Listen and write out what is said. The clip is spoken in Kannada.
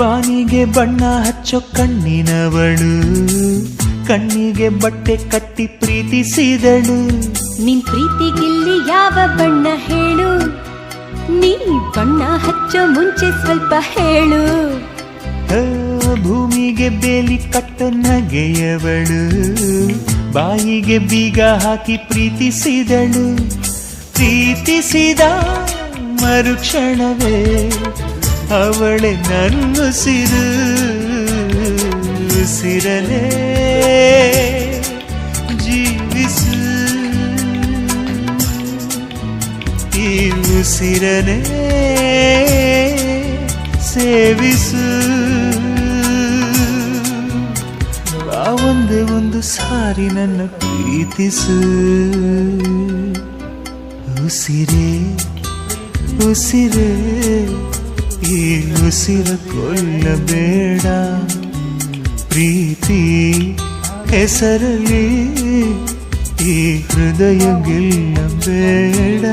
ಬಾನಿಗೆ ಬಣ್ಣ ಹಚ್ಚೋ ಕಣ್ಣಿನವಳು, ಕಣ್ಣಿಗೆ ಬಟ್ಟೆ ಕಟ್ಟಿ ಪ್ರೀತಿಸಿದಳು. ನಿನ್ ಪ್ರೀತಿಗಿಲ್ಲಿ ಯಾವ ಬಣ್ಣ ಹೇಳು, ನೀ ಬಣ್ಣ ಹಚ್ಚೋ ಮುಂಚೆ ಸ್ವಲ್ಪ ಹೇಳು. ಭೂಮಿಗೆ ಬೇಲಿ ಕಟ್ಟೋ ನಗೆಯವಳು, ಬಾಯಿಗೆ ಬೀಗ ಹಾಕಿ ಪ್ರೀತಿಸಿದಳು. ಪ್ರೀತಿಸಿದ ಮರುಕ್ಷಣವೇ ಅವಳೆ ನನ್ನುಸಿರು. ಉಸಿರಲೇ ಜೀವಿಸು, ಈ ಉಸಿರನೇ ಸೇವಿಸು. ಒಂದೇ ಒಂದು ಸಾರಿ ನನ್ನ ಪ್ರೀತಿಸು. ಉಸಿರೇ ಉಸಿರೇ ಈ ಉಸಿರ ಕೊಲ್ಲಬೇಡ. ಪ್ರೀತಿ ಹೆಸರಲ್ಲಿ ಈ ಹೃದಯ ಗೆಲ್ಲಬೇಡ.